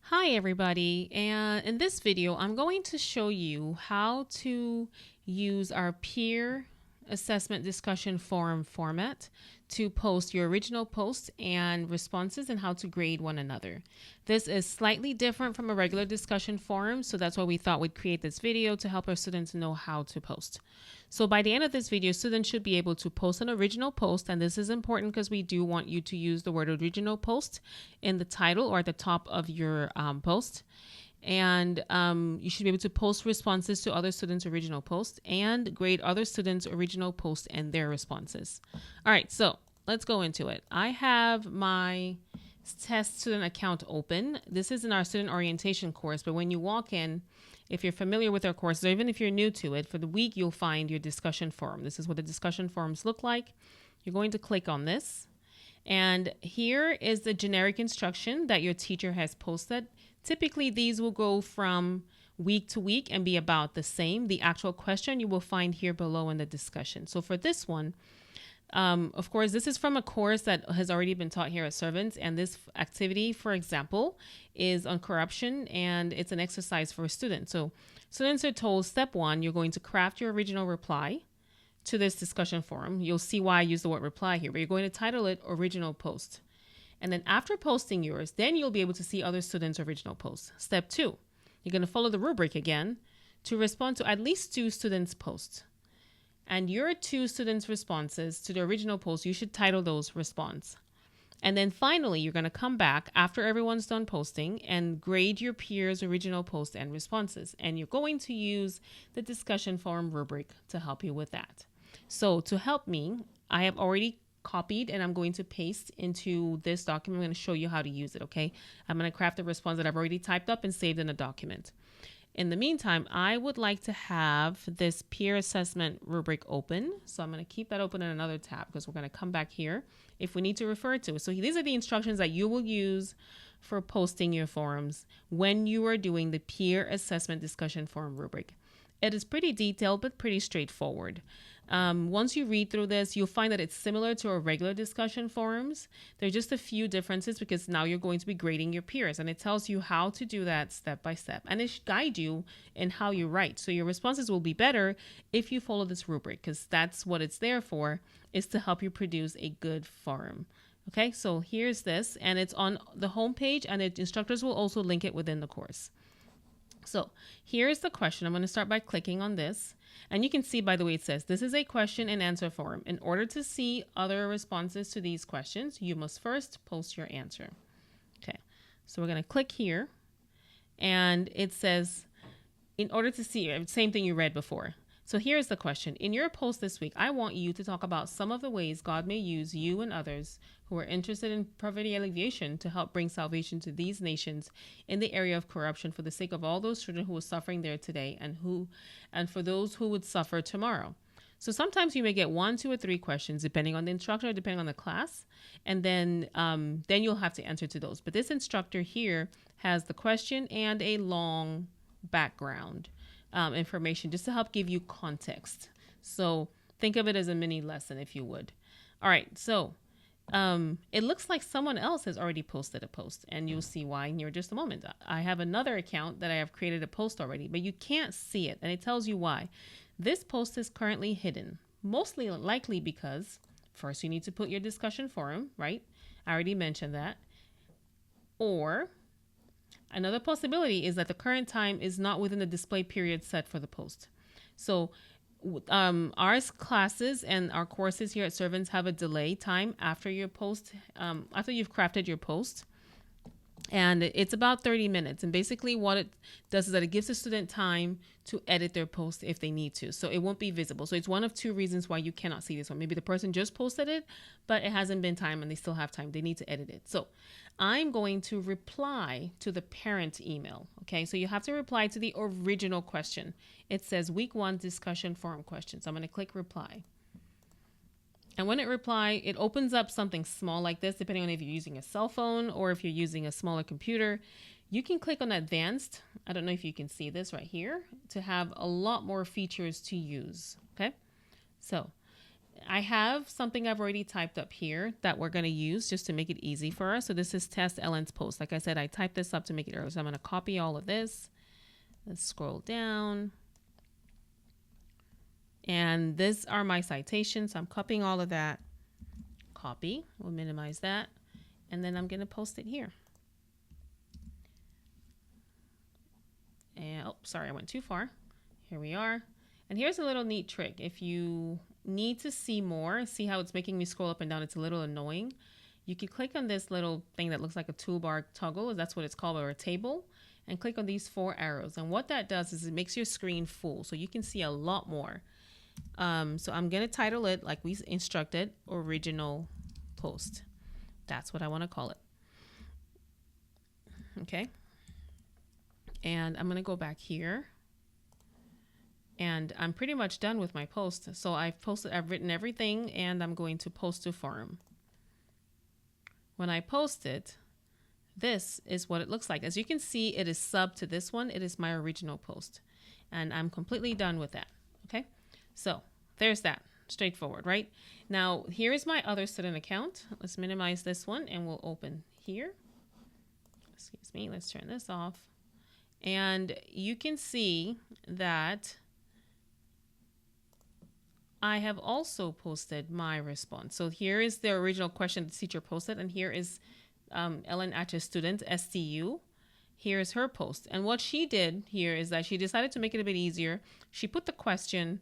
Hi everybody, and in this video I'm going to show you how to use our peer assessment discussion forum format to post your original posts and responses and how to grade one another. This is slightly different from a regular discussion forum, so that's why we thought we'd create this video to help our students know how to post. So by the end of this video, students should be able to post an original post, and this is important because we do want you to use the word original post in the title or at the top of your post. And you should be able to post responses to other students' original posts and grade other students' original posts and their responses. All right, so let's go into it. I have my test student account open. This is in our student orientation course, but when you walk in, if you're familiar with our course, or even if you're new to it, for the week you'll find your discussion forum. This is what the discussion forums look like. You're going to click on this. And here is the generic instruction that your teacher has posted. Typically, these will go from week to week and be about the same. The actual question you will find here below in the discussion. So for this one, of course, this is from a course that has already been taught here at Servants. And this activity, for example, is on corruption, and it's an exercise for a student. So students are told, step one, you're going to craft your original reply to this discussion forum. You'll see why I use the word reply here, but you're going to title it original post. And then after posting yours, then you'll be able to see other students' original posts. Step two, you're going to follow the rubric again to respond to at least 2 students' posts. And your 2 students' responses to the original post, you should title those response. And then finally, you're going to come back after everyone's done posting and grade your peers' original posts and responses. And you're going to use the discussion forum rubric to help you with that. So to help me, I have already copied and I'm going to paste into this document. I'm going to show you how to use it, okay? I'm going to craft a response that I've already typed up and saved in a document. In the meantime, I would like to have this peer assessment rubric open. So I'm going to keep that open in another tab because we're going to come back here if we need to refer to it. So these are the instructions that you will use for posting your forums when you are doing the peer assessment discussion forum rubric. It is pretty detailed, but pretty straightforward. Once you read through this, you'll find that it's similar to our regular discussion forums. There are just a few differences because now you're going to be grading your peers, and it tells you how to do that step by step. And it should guide you in how you write. So your responses will be better if you follow this rubric, because that's what it's there for, is to help you produce a good forum. Okay, so here's this, and it's on the home page, and the instructors will also link it within the course. So here's the question. I'm going to start by clicking on this. And you can see, by the way, it says this is a question and answer forum. In order to see other responses to these questions, you must first post your answer. Okay, so we're going to click here. And it says, in order to see, same thing you read before. So here's the question. In your post this week, I want you to talk about some of the ways God may use you and others who are interested in poverty alleviation to help bring salvation to these nations in the area of corruption for the sake of all those children who are suffering there today and for those who would suffer tomorrow. So sometimes you may get 1, 2, or 3 questions depending on the instructor, depending on the class, and then you'll have to answer to those. But this instructor here has the question and a long background information just to help give you context. So think of it as a mini lesson, if you would. All right, so it looks like someone else has already posted a post, and you'll see why in here just a moment. I have another account that I have created a post already, but you can't see it, and it tells you why. This post is currently hidden, mostly likely because first you need to put your discussion forum, right? I already mentioned that. Or another possibility is that the current time is not within the display period set for the post. So our classes and our courses here at Servants have a delay time after your post, after you've crafted your post. And it's about 30 minutes. And basically what it does is that it gives the student time to edit their post if they need to. So it won't be visible. So it's one of 2 reasons why you cannot see this one. Maybe the person just posted it, but it hasn't been time and they still have time. They need to edit it. So I'm going to reply to the parent email. Okay, so you have to reply to the original question. It says week 1 discussion forum questions. So I'm going to click reply. And when it reply, it opens up something small like this, depending on if you're using a cell phone or if you're using a smaller computer. You can click on advanced. I don't know if you can see this right here to have a lot more features to use. Okay, so I have something I've already typed up here that we're going to use just to make it easy for us. So this is test Ellen's post. Like I said, I typed this up to make it early. So I'm going to copy all of this. Let's scroll down. And these are my citations. So I'm copying all of that. Copy. We'll minimize that. And then I'm going to post it here. And, oh, sorry, I went too far. Here we are. And here's a little neat trick. If you need to see more, see how it's making me scroll up and down, it's a little annoying. You can click on this little thing that looks like a toolbar toggle, that's what it's called, or a table, and click on these 4 arrows. And what that does is it makes your screen full, so you can see a lot more. So I'm going to title it, like we instructed, original post. That's what I want to call it. Okay. And I'm going to go back here. And I'm pretty much done with my post. So I've written everything, and I'm going to post to forum. When I post it, this is what it looks like. As you can see, it is sub to this one. It is my original post. And I'm completely done with that. Okay. So there's that. Straightforward, right? Now, here is my other student account. Let's minimize this one, and we'll open here. Excuse me. Let's turn this off. And you can see that I have also posted my response. So here is the original question the teacher posted, and here is Ellen Atch's student, STU. Here's her post. And what she did here is that she decided to make it a bit easier. She put the question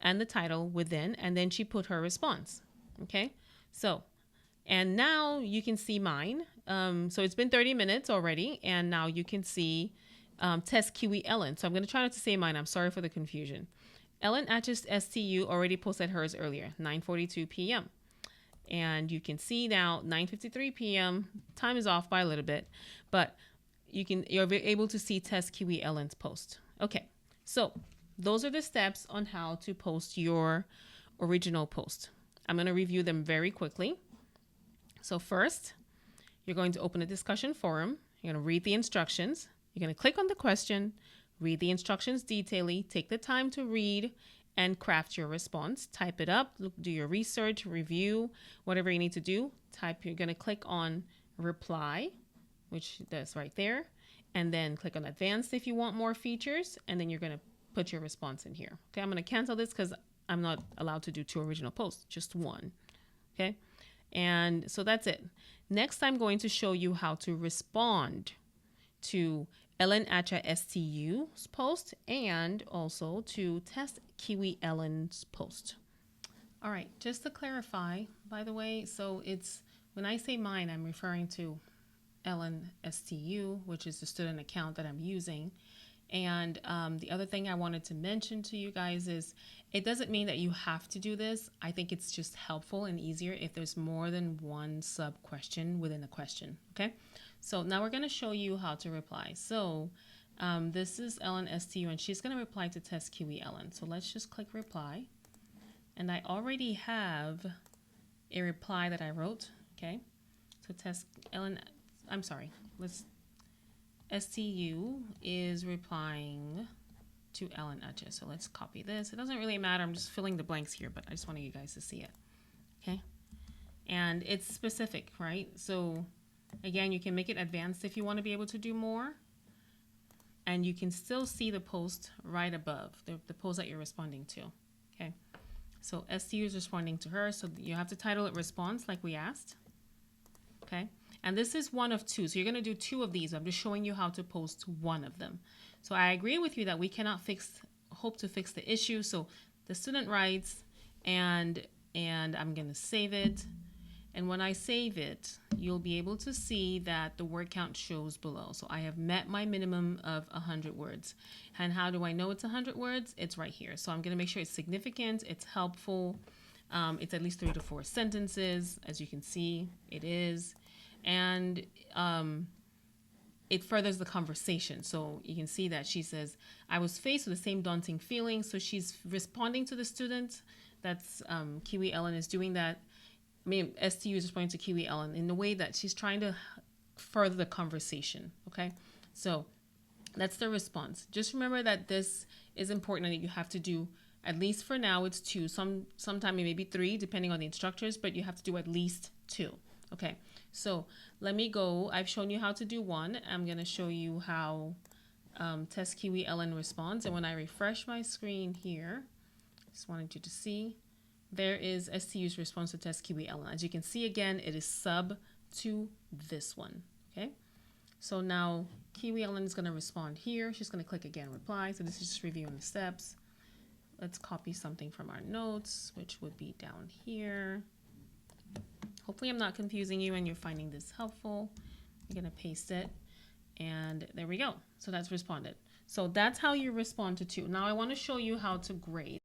and the title within, and then she put her response. Okay, so, and now you can see mine. So it's been 30 minutes already, and now you can see test Kiwi Ellen. So I'm going to try not to say mine. I'm sorry for the confusion. Ellen Atch's STU already posted hers earlier, 9:42 p.m. And you can see now 9:53 p.m. Time is off by a little bit, but you're able to see test Kiwi Ellen's post. Okay, so those are the steps on how to post your original post. I'm going to review them very quickly. So first, you're going to open a discussion forum. You're going to read the instructions. You're going to click on the question, read the instructions detailedly, take the time to read and craft your response. Type it up, do your research, review, whatever you need to do. You're going to click on reply, which that's right there, and then click on advanced if you want more features, and then you're going to put your response in here. Okay, I'm going to cancel this because I'm not allowed to do 2 original posts, just 1. Okay, and so that's it. Next, I'm going to show you how to respond to Ellen Atcha STU's post and also to test Kiwi Ellen's post. All right, just to clarify, by the way, so it's when I say mine, I'm referring to Ellen STU, which is the student account that I'm using. And the other thing I wanted to mention to you guys is it doesn't mean that you have to do this. I think it's just helpful and easier if there's more than one sub question within a question. Okay, so now we're going to show you how to reply. So this is Ellen STU, and she's going to reply to test Kiwi Ellen. So let's just click reply. And I already have a reply that I wrote. Okay, so test Ellen, I'm sorry, STU is replying to Ellen Atcha. So let's copy this. It doesn't really matter. I'm just filling the blanks here, but I just want you guys to see it. Okay. And it's specific, right? So again, you can make it advanced if you want to be able to do more. And you can still see the post right above, the post that you're responding to. Okay. So STU is responding to her. So you have to title it response like we asked. Okay. And this is one of 2. So you're going to do 2 of these. I'm just showing you how to post one of them. So I agree with you that we cannot hope to fix the issue. So the student writes, and I'm going to save it. And when I save it, you'll be able to see that the word count shows below. So I have met my minimum of 100 words. And how do I know it's 100 words? It's right here. So I'm going to make sure it's significant, it's helpful. It's at least 3 to 4 sentences. As you can see, it is. And it furthers the conversation. So you can see that she says, I was faced with the same daunting feeling. So she's responding to the student. That's Kiwi Ellen is doing that. I mean, STU is responding to Kiwi Ellen in the way that she's trying to further the conversation. Okay, so that's the response. Just remember that this is important and that you have to do At least for now, it's 2. Sometime it may be 3, depending on the instructors, but you have to do at least 2. Okay, so let me go. I've shown you how to do 1. I'm going to show you how test Kiwi-LN responds. And when I refresh my screen here, just wanted you to see, there is STU's response to test Kiwi-LN. As you can see again, it is sub to this one. Okay, so now Kiwi-LN is going to respond here. She's going to click again, reply. So this is just reviewing the steps. Let's copy something from our notes, which would be down here. Hopefully I'm not confusing you and you're finding this helpful. I'm going to paste it. And there we go. So that's responded. So that's how you respond to 2. Now I want to show you how to grade.